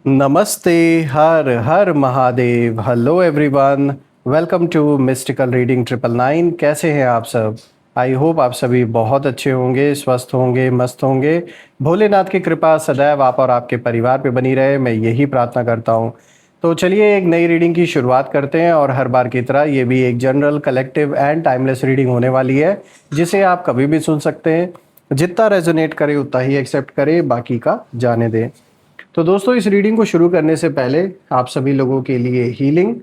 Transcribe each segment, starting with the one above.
नमस्ते, हर हर Mahadev. Hello everyone, welcome to mystical reading 999। कैसे हैं आप सब? आई होप आप सभी बहुत अच्छे होंगे, स्वस्थ होंगे, मस्त होंगे। भोलेनाथ की कृपा सदैव आप और आपके परिवार पे बनी रहे, मैं यही प्रार्थना करता हूँ। तो चलिए एक नई रीडिंग की शुरुआत करते हैं, और हर बार की तरह ये भी एक general, collective and timeless reading होने वाली है, जिसे आप कभी भी सुन सकते हैं। जितना रेजोनेट करे उतना ही एक्सेप्ट करें, बाकी का जाने दें। तो दोस्तों, इस रीडिंग को शुरू करने से पहले आप सभी लोगों के लिए हीलिंग।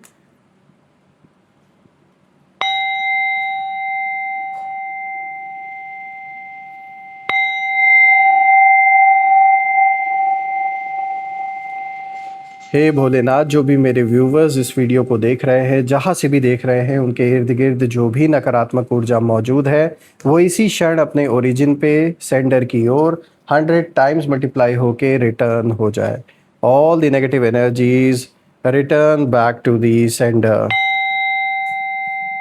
हे भोलेनाथ, जो भी मेरे व्यूवर्स इस वीडियो को देख रहे हैं, जहाँ से भी देख रहे हैं, उनके इर्द गिर्द जो भी नकारात्मक ऊर्जा मौजूद है, वो इसी क्षण अपने ओरिजिन पे सेंडर की ओर 100 टाइम्स मल्टीप्लाई होके रिटर्न हो जाए। All the negative energies return back to the sender.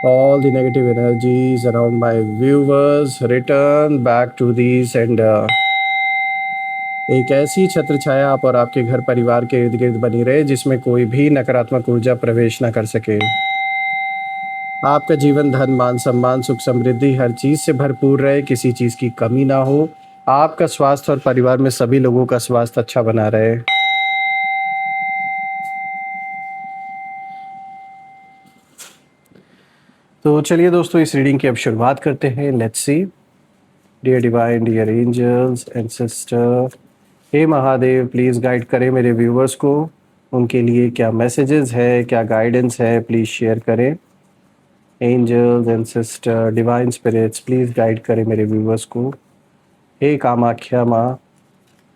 All the negative energies around my viewers return back to the sender। एक ऐसी छत्र छाया आप और आपके घर परिवार के इर्द गिर्द बनी रहे, जिसमें कोई भी नकारात्मक ऊर्जा प्रवेश न कर सके। आपका जीवन धन मान सम्मान सुख समृद्धि हर चीज से भरपूर रहे, किसी चीज की कमी ना हो। आपका स्वास्थ्य और परिवार में सभी लोगों का स्वास्थ्य अच्छा बना रहे। तो चलिए दोस्तों, इस रीडिंग की अब शुरुआत करते हैं। Let's see. Dear divine, dear angels and sister, हे महादेव, प्लीज़ गाइड करें मेरे व्यूवर्स को। उनके लिए क्या मैसेजेस है, क्या गाइडेंस है, प्लीज़ शेयर करें। Angels and sister, divine spirits, please guide करें मेरे व्यूवर्स को। हे कामाख्या माँ,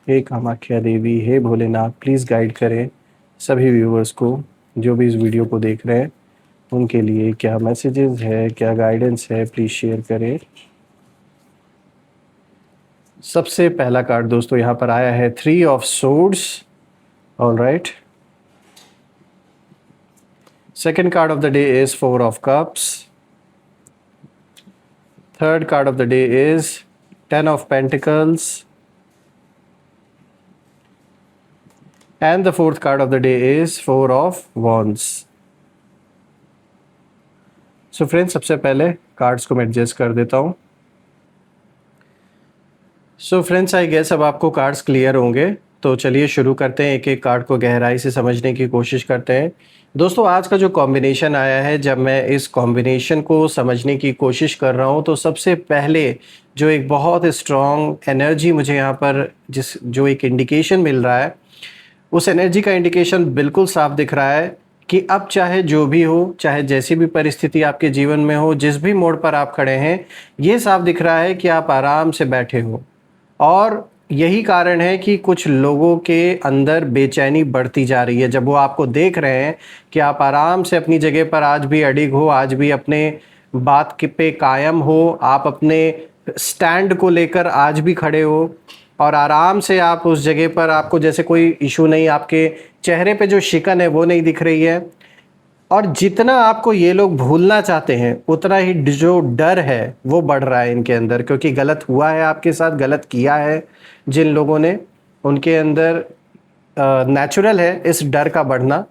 हे कामाख्या देवी, हे भोलेनाथ, प्लीज़ गाइड करें सभी व्यूवर्स को, जो भी इस वीडियो को देख रहे हैं। उनके लिए क्या मैसेजेस है, क्या गाइडेंस है, प्लीज़ शेयर करें। सबसे पहला कार्ड दोस्तों यहाँ पर आया है 3 of swords. All right. Second card of the day is 4 of cups. Third card of the day is 10 of pentacles. And the fourth card of the day is 4 of wands. So friends, सबसे पहले cards को मैं adjust कर देता हूँ। So friends, I guess अब आपको cards clear होंगे। तो चलिए शुरू करते हैं, एक एक कार्ड को गहराई से समझने की कोशिश करते हैं। दोस्तों, आज का जो कॉम्बिनेशन आया है, जब मैं इस कॉम्बिनेशन को समझने की कोशिश कर रहा हूँ, तो सबसे पहले जो एक बहुत स्ट्रॉन्ग एनर्जी मुझे यहाँ पर जो एक इंडिकेशन मिल रहा है, उस एनर्जी का इंडिकेशन बिल्कुल साफ दिख रहा है कि अब चाहे जो भी हो, चाहे जैसी भी परिस्थिति आपके जीवन में हो, जिस भी मोड़ पर आप खड़े हैं, ये साफ दिख रहा है कि आप आराम से बैठे हो। और यही कारण है कि कुछ लोगों के अंदर बेचैनी बढ़ती जा रही है, जब वो आपको देख रहे हैं कि आप आराम से अपनी जगह पर आज भी अडिग हो, आज भी अपने बात पे कायम हो, आप अपने स्टैंड को लेकर आज भी खड़े हो, और आराम से आप उस जगह पर, आपको जैसे कोई इशू नहीं, आपके चेहरे पे जो शिकन है वो नहीं दिख रही है। और जितना आपको ये लोग भूलना चाहते हैं, उतना ही जो डर है वो बढ़ रहा है इनके अंदर, क्योंकि गलत हुआ है आपके साथ, गलत किया है जिन लोगों ने, उनके अंदर नेचुरल है इस डर का बढ़ना।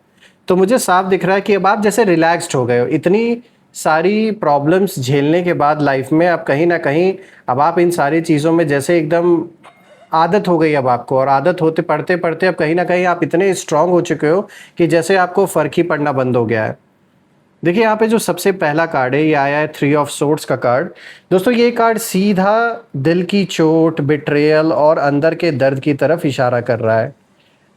तो मुझे साफ दिख रहा है कि अब आप जैसे रिलैक्स्ड हो गए हो, इतनी सारी प्रॉब्लम्स झेलने के बाद लाइफ में, अब कहीं ना कहीं अब आप इन सारी चीज़ों में जैसे एकदम आदत हो गई अब आपको, और आदत होते पढ़ते पढ़ते अब कहीं ना कहीं आप इतने स्ट्रांग हो चुके हो कि जैसे आपको फ़र्क ही पड़ना बंद हो गया है। देखिए यहाँ पे जो सबसे पहला कार्ड है, ये आया है 3 ऑफ सोर्ड्स का कार्ड। दोस्तों, ये कार्ड सीधा दिल की चोट, बिट्रेयल और अंदर के दर्द की तरफ इशारा कर रहा है।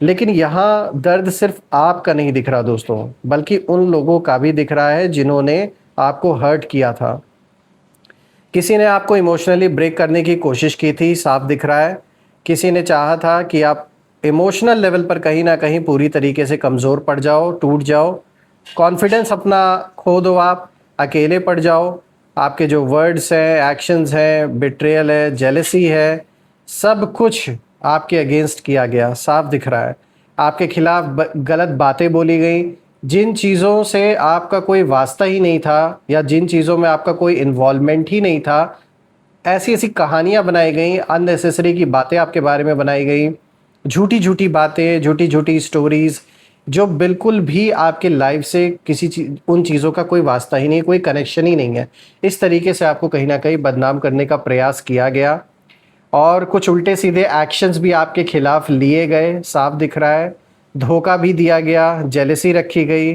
लेकिन यहाँ दर्द सिर्फ आपका नहीं दिख रहा दोस्तों, बल्कि उन लोगों का भी दिख रहा है जिन्होंने आपको हर्ट किया था। किसी ने आपको इमोशनली ब्रेक करने की कोशिश की थी, साफ दिख रहा है। किसी ने चाहा था कि आप इमोशनल लेवल पर कहीं ना कहीं पूरी तरीके से कमज़ोर पड़ जाओ, टूट जाओ, कॉन्फिडेंस अपना खो दो, आप अकेले पड़ जाओ। आपके जो वर्ड्स हैं, एक्शंस हैं, बिट्रेयल है, जेलसी है, सब कुछ आपके अगेंस्ट किया गया, साफ दिख रहा है। आपके खिलाफ गलत बातें बोली गई, जिन चीज़ों से आपका कोई वास्ता ही नहीं था, या जिन चीज़ों में आपका कोई इन्वॉल्वमेंट ही नहीं था, ऐसी ऐसी कहानियाँ बनाई गई, अननेसेसरी की बातें आपके बारे में बनाई गई, झूठी झूठी बातें, झूठी झूठी स्टोरीज, जो बिल्कुल भी आपके लाइफ से किसी चीज, उन चीज़ों का कोई वास्ता ही नहीं, कोई कनेक्शन ही नहीं है। इस तरीके से आपको कहीं ना कहीं बदनाम करने का प्रयास किया गया और कुछ उल्टे सीधे एक्शंस भी आपके खिलाफ लिए गए, साफ दिख रहा है। धोखा भी दिया गया, जेलसी रखी गई,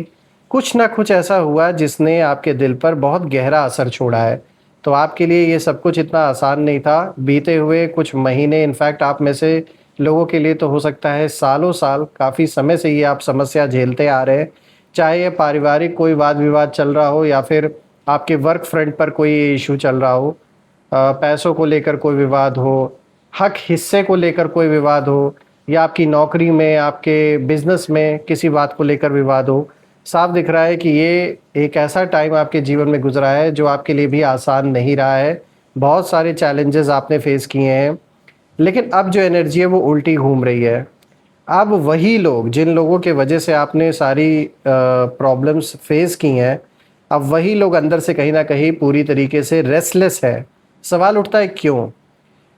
कुछ ना कुछ ऐसा हुआ जिसने आपके दिल पर बहुत गहरा असर छोड़ा है। तो आपके लिए ये सब कुछ इतना आसान नहीं था। बीते हुए कुछ महीने, इनफैक्ट आप में से लोगों के लिए तो हो सकता है सालों साल, काफ़ी समय से ये आप समस्या झेलते आ रहे हैं। चाहे ये पारिवारिक कोई वाद विवाद चल रहा हो या फिर आपके वर्क फ्रंट पर कोई इशू चल रहा हो, पैसों को लेकर कोई विवाद हो, हक हिस्से को लेकर कोई विवाद हो, या आपकी नौकरी में, आपके बिजनेस में किसी बात को लेकर विवाद हो। साफ दिख रहा है कि ये एक ऐसा टाइम आपके जीवन में गुजरा है जो आपके लिए भी आसान नहीं रहा है। बहुत सारे चैलेंजेस आपने फेस किए हैं, लेकिन अब जो एनर्जी है वो उल्टी घूम रही है। अब वही लोग, जिन लोगों के वजह से आपने सारी प्रॉब्लम्स फेस की हैं, अब वही लोग अंदर से कहीं ना कहीं पूरी तरीके से रेस्टलेस है। सवाल उठता है क्यों?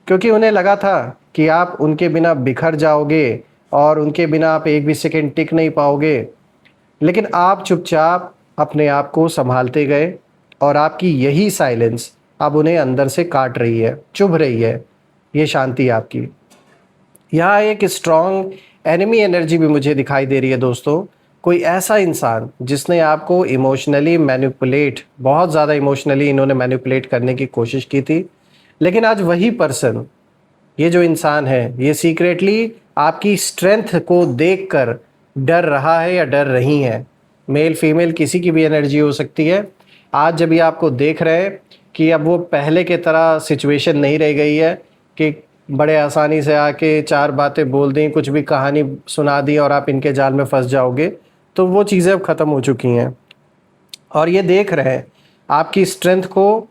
क्योंकि उन्हें लगा था कि आप उनके बिना बिखर जाओगे और उनके बिना आप एक भी सेकंड टिक नहीं पाओगे, लेकिन आप चुपचाप अपने आप को संभालते गए और आपकी यही साइलेंस अब उन्हें अंदर से काट रही है, चुभ रही है। ये शांति आपकी, यहाँ एक स्ट्रॉन्ग एनिमी एनर्जी भी मुझे दिखाई दे रही है दोस्तों। कोई ऐसा इंसान जिसने आपको इमोशनली मैनिपुलेट, बहुत ज़्यादा इमोशनली इन्होंने मैनिपुलेट करने की कोशिश की थी, लेकिन आज वही पर्सन, ये जो इंसान है, ये सीक्रेटली आपकी स्ट्रेंथ को देखकर डर रहा है या डर रही है। मेल फीमेल किसी की भी एनर्जी हो सकती है। आज जब ये आपको देख रहे हैं कि अब वो पहले के तरह सिचुएशन नहीं रह गई है कि बड़े आसानी से आके चार बातें बोल दें, कुछ भी कहानी सुना दी और आप इनके जाल में फंस जाओगे, तो वो चीज़ें अब ख़त्म हो चुकी हैं। और ये देख रहे हैं आपकी स्ट्रेंथ को,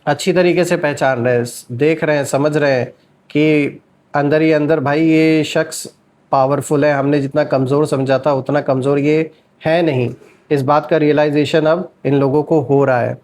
अच्छी तरीके से पहचान रहे हैं, देख रहे हैं, समझ रहे हैं कि अंदर ही अंदर भाई ये शख्स पावरफुल है, हमने जितना कमज़ोर समझा था उतना कमज़ोर ये है नहीं। इस बात का रियलाइजेशन अब इन लोगों को हो रहा है।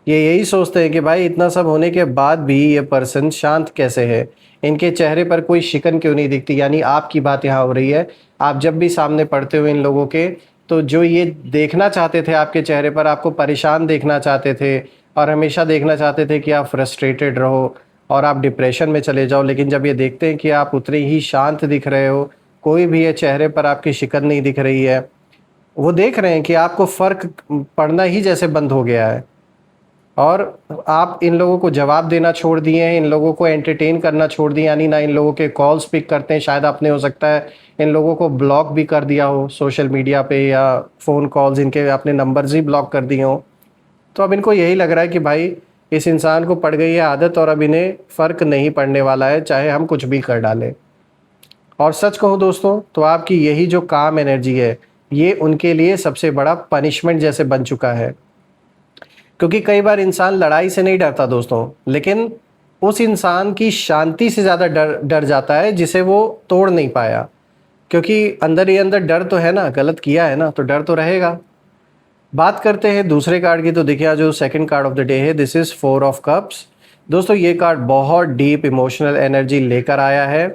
ये यही सोचते हैं कि भाई इतना सब होने के बाद भी ये पर्सन शांत कैसे है, इनके चेहरे पर कोई शिकन क्यों नहीं दिखती। यानी आपकी बात यहाँ हो रही है। आप जब भी सामने पड़ते हो इन लोगों के, तो जो ये देखना चाहते थे आपके चेहरे पर, आपको परेशान देखना चाहते थे और हमेशा देखना चाहते थे कि आप फ्रस्ट्रेटेड रहो और आप डिप्रेशन में चले जाओ, लेकिन जब ये देखते हैं कि आप उतने ही शांत दिख रहे हो, कोई भी ये चेहरे पर आपकी शिकन नहीं दिख रही है, वो देख रहे हैं कि आपको फ़र्क पड़ना ही जैसे बंद हो गया है और आप इन लोगों को जवाब देना छोड़ दिए हैं, इन लोगों को एंटरटेन करना छोड़ दिए। यानी ना इन लोगों के कॉल्स पिक करते हैं, शायद आपने हो सकता है इन लोगों को ब्लॉक भी कर दिया हो सोशल मीडिया पे, या फ़ोन कॉल्स इनके आपने नंबर्स ही ब्लॉक कर दिए हो। तो अब इनको यही लग रहा है कि भाई इस इंसान को पड़ गई है आदत और अब इन्हें फ़र्क नहीं पड़ने वाला है, चाहे हम कुछ भी कर डालें। और सच कहूँ दोस्तों, तो आपकी यही जो काम एनर्जी है, ये उनके लिए सबसे बड़ा पनिशमेंट जैसे बन चुका है। क्योंकि कई बार इंसान लड़ाई से नहीं डरता दोस्तों, लेकिन उस इंसान की शांति से ज़्यादा डर डर जाता है जिसे वो तोड़ नहीं पाया। क्योंकि अंदर ही अंदर डर तो है ना, गलत किया है ना, तो डर तो रहेगा। बात करते हैं दूसरे कार्ड की। तो देखिए जो second card of the day है, दिस इज़ 4 ऑफ कप्स। दोस्तों ये कार्ड बहुत डीप इमोशनल एनर्जी लेकर आया है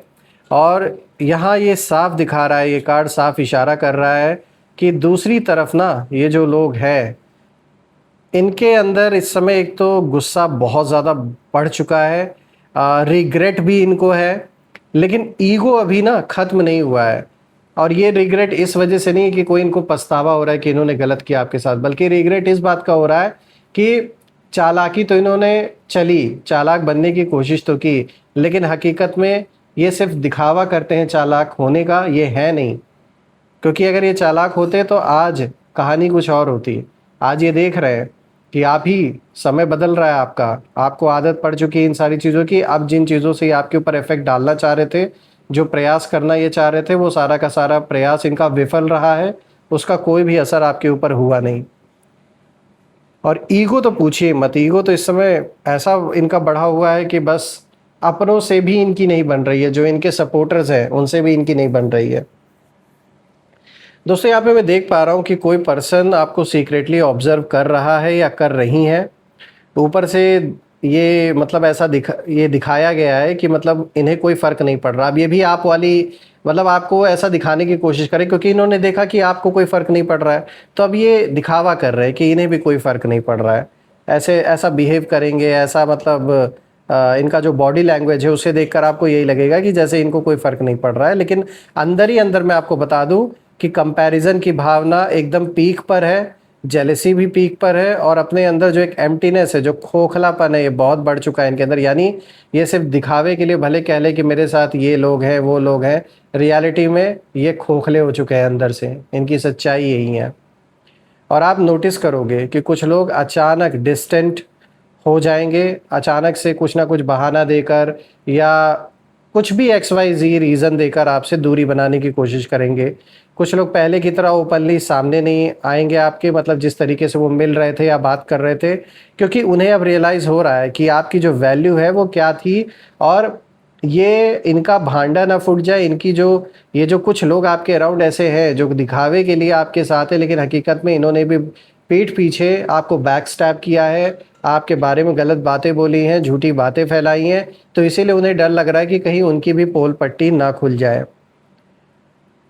और यहाँ ये साफ दिखा रहा है, ये कार्ड साफ इशारा कर रहा है कि दूसरी तरफ ना ये जो लोग हैं, इनके अंदर इस समय एक तो गुस्सा बहुत ज़्यादा बढ़ चुका है, रिग्रेट भी इनको है, लेकिन ईगो अभी ना ख़त्म नहीं हुआ है। और ये रिग्रेट इस वजह से नहीं है कि कोई इनको पछतावा हो रहा है कि इन्होंने गलत किया आपके साथ, बल्कि रिग्रेट इस बात का हो रहा है कि चालाकी तो इन्होंने चली, चालाक बनने की कोशिश तो की, लेकिन हकीकत में ये सिर्फ दिखावा करते हैं चालाक होने का, ये है नहीं। क्योंकि अगर ये चालाक होते तो आज कहानी कुछ और होती। आज ये देख रहे हैं कि आप ही, समय बदल रहा है आपका, आपको आदत पड़ चुकी है इन सारी चीज़ों की। अब जिन चीज़ों से ये आपके ऊपर इफेक्ट डालना चाह रहे थे, जो प्रयास करना ये चाह रहे थे, वो सारा का सारा प्रयास इनका विफल रहा है, उसका कोई भी असर आपके ऊपर हुआ नहीं। और ईगो तो पूछिए मत, ईगो तो इस समय ऐसा इनका बढ़ा हुआ है कि बस अपनों से भी इनकी नहीं बन रही है, जो इनके सपोर्टर्स हैं उनसे भी इनकी नहीं बन रही है। दोस्तों यहाँ पे मैं देख पा रहा हूँ कि कोई पर्सन आपको सीक्रेटली ऑब्जर्व कर रहा है या कर रही हैं। ऊपर से ये मतलब ऐसा ये दिखाया गया है कि मतलब इन्हें कोई फ़र्क नहीं पड़ रहा। अब ये भी आप वाली मतलब आपको ऐसा दिखाने की कोशिश करें, क्योंकि इन्होंने देखा कि आपको कोई फ़र्क नहीं पड़ रहा है, तो अब ये दिखावा कर रहे हैं कि इन्हें भी कोई फ़र्क नहीं पड़ रहा है। ऐसे ऐसा बिहेव करेंगे, ऐसा मतलब इनका जो बॉडी लैंग्वेज है उसे देखकर आपको यही लगेगा कि जैसे इनको कोई फ़र्क नहीं पड़ रहा है। लेकिन अंदर ही अंदर मैं आपको बता दूँ कि कंपैरिज़न की भावना एकदम पीक पर है, जेलेसी भी पीक पर है, और अपने अंदर जो एक एम्प्टीनेस है, जो खोखलापन है, ये बहुत बढ़ चुका है इनके अंदर। यानी ये सिर्फ दिखावे के लिए भले कह ले कि मेरे साथ ये लोग हैं, वो लोग हैं, रियलिटी में ये खोखले हो चुके हैं अंदर से। इनकी सच्चाई यही है। और आप नोटिस करोगे कि कुछ लोग अचानक डिस्टेंट हो जाएंगे, अचानक से कुछ ना कुछ बहाना देकर या कुछ भी एक्स वाई जी रीज़न देकर आपसे दूरी बनाने की कोशिश करेंगे। कुछ लोग पहले की तरह ओपनली सामने नहीं आएंगे आपके, मतलब जिस तरीके से वो मिल रहे थे या बात कर रहे थे, क्योंकि उन्हें अब रियलाइज़ हो रहा है कि आपकी जो वैल्यू है वो क्या थी। और ये इनका भांडा ना फूट जाए, इनकी जो ये जो कुछ लोग आपके अराउंड ऐसे हैं जो दिखावे के लिए आपके साथ है, लेकिन हकीकत में इन्होंने भी पीठ पीछे आपको बैक स्टैब किया है, आपके बारे में गलत बातें बोली हैं, झूठी बातें फैलाई हैं। तो इसीलिए उन्हें डर लग रहा है कि कहीं उनकी भी पोल पट्टी ना खुल जाए।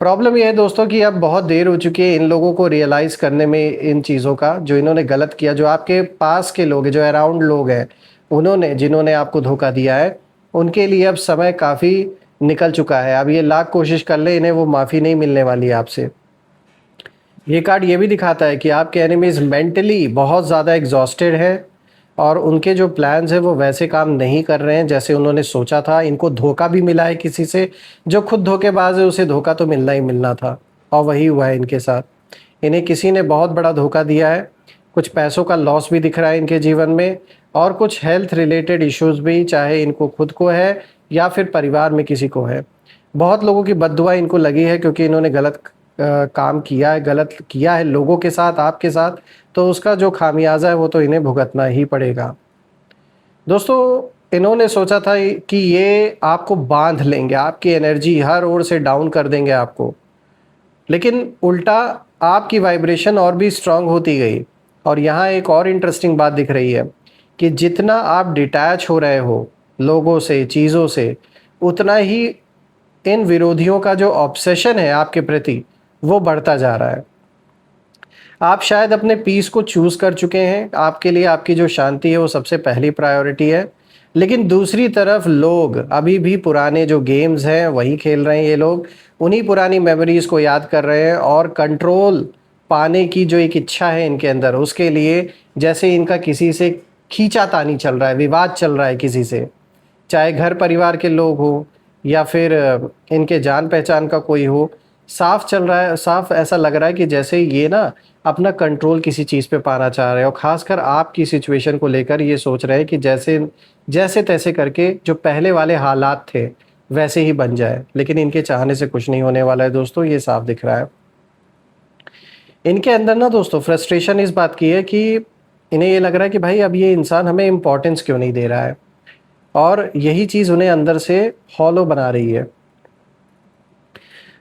प्रॉब्लम ये है दोस्तों कि अब बहुत देर हो चुकी है इन लोगों को रियलाइज़ करने में इन चीज़ों का, जो इन्होंने गलत किया। जो आपके पास के लोग हैं, जो अराउंड लोग हैं, उन्होंने जिन्होंने आपको धोखा दिया है, उनके लिए अब समय काफ़ी निकल चुका है। अब ये लाख कोशिश कर ले, इन्हें वो माफ़ी नहीं मिलने वाली है आपसे। ये कार्ड ये भी दिखाता है कि आपके एनिमीज़ मेंटली बहुत ज़्यादा एग्जॉस्टेड हैं, और उनके जो प्लान्स हैं वो वैसे काम नहीं कर रहे हैं जैसे उन्होंने सोचा था। इनको धोखा भी मिला है किसी से, जो खुद धोखेबाज है उसे धोखा तो मिलना ही मिलना था, और वही हुआ है इनके साथ। इन्हें किसी ने बहुत बड़ा धोखा दिया है। कुछ पैसों का लॉस भी दिख रहा है इनके जीवन में, और कुछ हेल्थ रिलेटेड इश्यूज़ भी, चाहे इनको खुद को है या फिर परिवार में किसी को है। बहुत लोगों की बद्दुआ इनको लगी है, क्योंकि इन्होंने गलत काम किया है, गलत किया है लोगों के साथ, आपके साथ। तो उसका जो खामियाजा है वो तो इन्हें भुगतना ही पड़ेगा। दोस्तों, इन्होंने सोचा था कि ये आपको बांध लेंगे, आपकी एनर्जी हर ओर से डाउन कर देंगे आपको, लेकिन उल्टा आपकी वाइब्रेशन और भी स्ट्रांग होती गई। और यहाँ एक और इंटरेस्टिंग बात दिख रही है कि जितना आप डिटैच हो रहे हो लोगों से, चीज़ों से, उतना ही इन विरोधियों का जो ऑब्सेशन है आपके प्रति वो बढ़ता जा रहा है। आप शायद अपने पीस को चूज़ कर चुके हैं, आपके लिए आपकी जो शांति है वो सबसे पहली प्रायोरिटी है। लेकिन दूसरी तरफ लोग अभी भी पुराने जो गेम्स हैं वही खेल रहे हैं। ये लोग उन्हीं पुरानी मेमोरीज़ को याद कर रहे हैं, और कंट्रोल पाने की जो एक इच्छा है इनके अंदर, उसके लिए जैसे इनका किसी से खींचातानी चल रहा है, विवाद चल रहा है किसी से, चाहे घर परिवार के लोग हो या फिर इनके जान पहचान का कोई हो। साफ चल रहा है, साफ ऐसा लग रहा है कि जैसे ये ना अपना कंट्रोल किसी चीज़ पे पाना चाह रहे हैं, और ख़ासकर आपकी सिचुएशन को लेकर ये सोच रहे हैं कि जैसे जैसे तैसे करके जो पहले वाले हालात थे वैसे ही बन जाए। लेकिन इनके चाहने से कुछ नहीं होने वाला है दोस्तों, ये साफ दिख रहा है। इनके अंदर ना दोस्तों फ्रस्ट्रेशन इस बात की है कि इन्हें ये लग रहा है कि भाई अब ये इंसान हमें इम्पोर्टेंस क्यों नहीं दे रहा है, और यही चीज़ उन्हें अंदर से हॉलो बना रही है।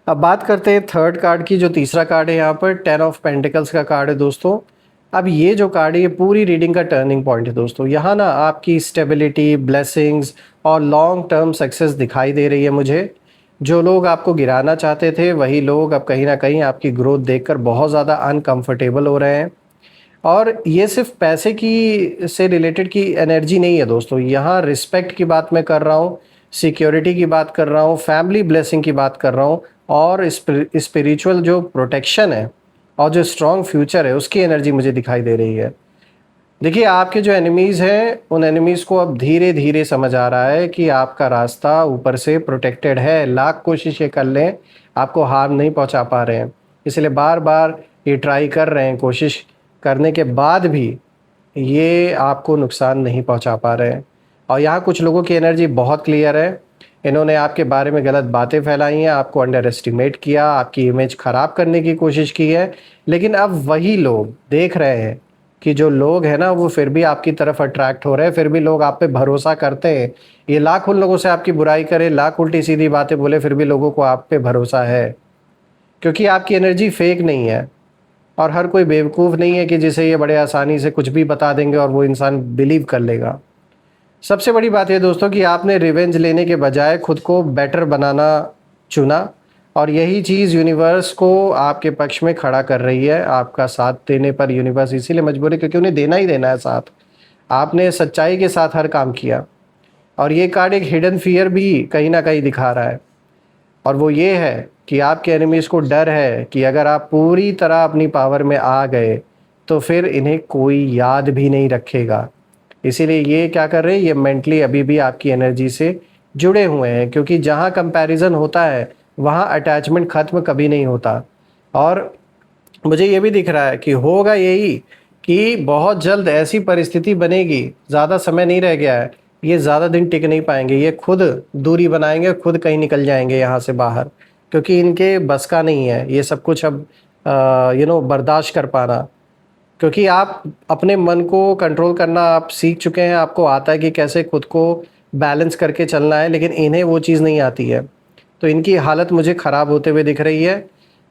अब बात करते हैं थर्ड कार्ड की। जो तीसरा कार्ड है यहाँ पर 10 ऑफ पेंटिकल्स का कार्ड है दोस्तों। अब ये जो कार्ड है ये पूरी रीडिंग का टर्निंग पॉइंट है दोस्तों। यहाँ ना आपकी स्टेबिलिटी, ब्लेसिंग्स और लॉन्ग टर्म सक्सेस दिखाई दे रही है मुझे। जो लोग आपको गिराना चाहते थे वही लोग अब कहीं ना कहीं आपकी ग्रोथ देखकर बहुत ज़्यादा अनकंफर्टेबल हो रहे हैं। और ये सिर्फ पैसे की से रिलेटेड की एनर्जी नहीं है दोस्तों, यहाँ रिस्पेक्ट की बात मैं कर रहा हूँ, सिक्योरिटी की बात कर रहा हूँ, फैमिली ब्लेसिंग की बात कर रहा हूँ, और स्पिरिचुअल जो प्रोटेक्शन है और जो स्ट्रॉन्ग फ्यूचर है उसकी एनर्जी मुझे दिखाई दे रही है। देखिए, आपके जो एनिमीज़ हैं उन एनिमीज़ को अब धीरे धीरे समझ आ रहा है कि आपका रास्ता ऊपर से प्रोटेक्टेड है। लाख कोशिशें कर लें, आपको हार्म नहीं पहुंचा पा रहे हैं। इसलिए बार बार ये ट्राई कर रहे हैं, कोशिश करने के बाद भी ये आपको नुकसान नहीं पहुंचा पा रहे हैं। और यहाँ कुछ लोगों की एनर्जी बहुत क्लियर है। इन्होंने आपके बारे में गलत बातें फैलाई हैं, आपको अंडर एस्टिमेट किया, आपकी इमेज ख़राब करने की कोशिश की है। लेकिन अब वही लोग देख रहे हैं कि जो लोग हैं ना वो फिर भी आपकी तरफ अट्रैक्ट हो रहे हैं, फिर भी लोग आप पे भरोसा करते हैं। ये लाख उन लोगों से आपकी बुराई करे, लाख उल्टी सीधी बातें बोले, फिर भी लोगों को आप पे भरोसा है, क्योंकि आपकी एनर्जी फेक नहीं है। और हर कोई बेवकूफ़ नहीं है कि जिसे ये बड़े आसानी से कुछ भी बता देंगे और वो इंसान बिलीव कर लेगा। सबसे बड़ी बात ये दोस्तों कि आपने रिवेंज लेने के बजाय खुद को बेटर बनाना चुना, और यही चीज़ यूनिवर्स को आपके पक्ष में खड़ा कर रही है। आपका साथ देने पर यूनिवर्स इसीलिए मजबूर है क्योंकि उन्हें देना ही देना है साथ। आपने सच्चाई के साथ हर काम किया, और ये कार्ड एक हिडन फियर भी कहीं ना कहीं दिखा रहा है, और वो ये है कि आपके एनिमीज़ को डर है कि अगर आप पूरी तरह अपनी पावर में आ गए तो फिर इन्हें कोई याद भी नहीं रखेगा। इसीलिए ये क्या कर रहे हैं, ये मेंटली अभी भी आपकी एनर्जी से जुड़े हुए हैं, क्योंकि जहाँ कंपैरिजन होता है वहाँ अटैचमेंट ख़त्म कभी नहीं होता। और मुझे ये भी दिख रहा है कि होगा यही कि बहुत जल्द ऐसी परिस्थिति बनेगी, ज़्यादा समय नहीं रह गया है, ये ज़्यादा दिन टिक नहीं पाएंगे, ये खुद दूरी बनाएंगे, खुद कहीं निकल जाएंगे यहाँ से बाहर, क्योंकि इनके बस का नहीं है ये सब कुछ अब बर्दाश्त कर पाना। क्योंकि आप अपने मन को कंट्रोल करना आप सीख चुके हैं, आपको आता है कि कैसे खुद को बैलेंस करके चलना है, लेकिन इन्हें वो चीज़ नहीं आती है। तो इनकी हालत मुझे ख़राब होते हुए दिख रही है।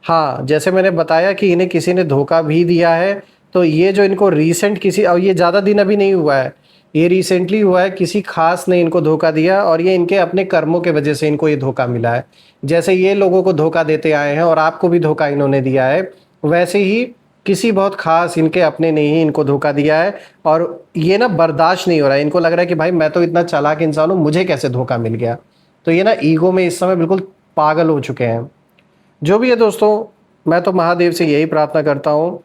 हाँ, जैसे मैंने बताया कि इन्हें किसी ने धोखा भी दिया है, तो ये जो इनको रीसेंट किसी, और ये ज़्यादा दिन अभी नहीं हुआ है, ये रिसेंटली हुआ है, किसी खास ने इनको धोखा दिया, और ये इनके अपने कर्मों के वजह से इनको ये धोखा मिला है। जैसे ये लोगों को धोखा देते आए हैं और आपको भी धोखा इन्होंने दिया है, वैसे ही किसी बहुत ख़ास इनके अपने ने ही इनको धोखा दिया है, और ये ना बर्दाश्त नहीं हो रहा है। इनको लग रहा है कि भाई मैं तो इतना चालाक इंसान हूँ, मुझे कैसे धोखा मिल गया। तो ये ना ईगो में इस समय बिल्कुल पागल हो चुके हैं। जो भी है दोस्तों, मैं तो महादेव से यही प्रार्थना करता हूँ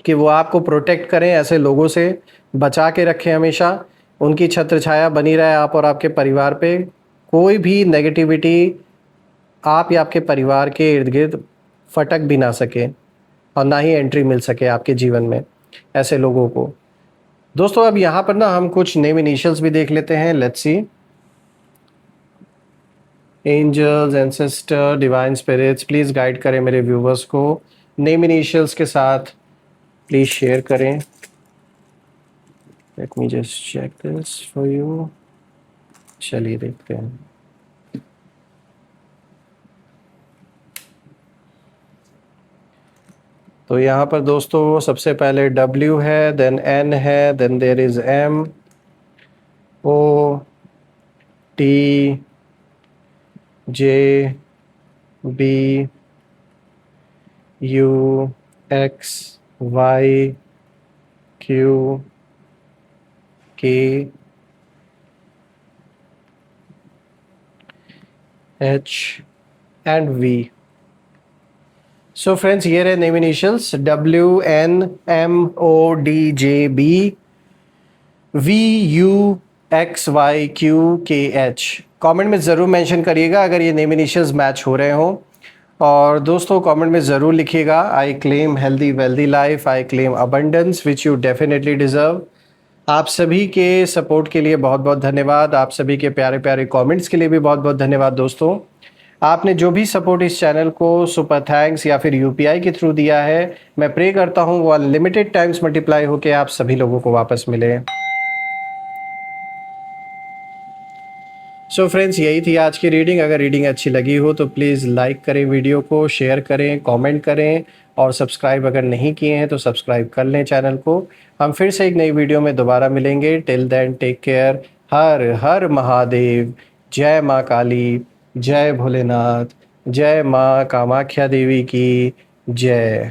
कि वो आपको प्रोटेक्ट करें, ऐसे लोगों से बचा के रखें, हमेशा उनकी छत्र छाया बनी रहे आप और आपके परिवार पे। कोई भी नेगेटिविटी आप या आपके परिवार के इर्द गिर्द फटक भी ना सके, और ना ही एंट्री मिल सके आपके जीवन में ऐसे लोगों को। दोस्तों अब यहाँ पर ना हम कुछ नेम इनिशियल्स भी देख लेते हैं। Let's see. Angels, ancestor, divine spirits, please guide करें मेरे व्यूवर्स को नेम इनिशियल्स के साथ, प्लीज़ शेयर करें। Let me just check this for you. चलिए देखते हैं। तो यहाँ पर दोस्तों सबसे पहले W है, देन N है, then there is M, O, T, J, B, U, X, Y, Q, K, H and V। So friends ये रहे name initials W, N, M, O, D, J, B, V, U, X, Y, Q, K, H। Comment में ज़रूर mention करिएगा अगर ये name initials match हो रहे हों। और दोस्तों कमेंट में ज़रूर लिखिएगा, I claim healthy wealthy life, I claim abundance which you definitely deserve. आप सभी के सपोर्ट के लिए बहुत बहुत धन्यवाद, आप सभी के प्यारे प्यारे कमेंट्स के लिए भी बहुत बहुत धन्यवाद। दोस्तों आपने जो भी सपोर्ट इस चैनल को सुपर थैंक्स या फिर यूपीआई के थ्रू दिया है, मैं प्रे करता हूँ वो अनलिमिटेड टाइम्स मल्टीप्लाई होकर आप सभी लोगों को वापस मिले। सो फ्रेंड्स यही थी आज की रीडिंग। अगर रीडिंग अच्छी लगी हो तो प्लीज़ लाइक करें वीडियो को, शेयर करें, कमेंट करें, और सब्सक्राइब अगर नहीं किए हैं तो सब्सक्राइब कर लें चैनल को। हम फिर से एक नई वीडियो में दोबारा मिलेंगे। Till then take care. हर हर महादेव। जय माँ काली, जय भोलेनाथ, जय माँ कामाख्या देवी की जय।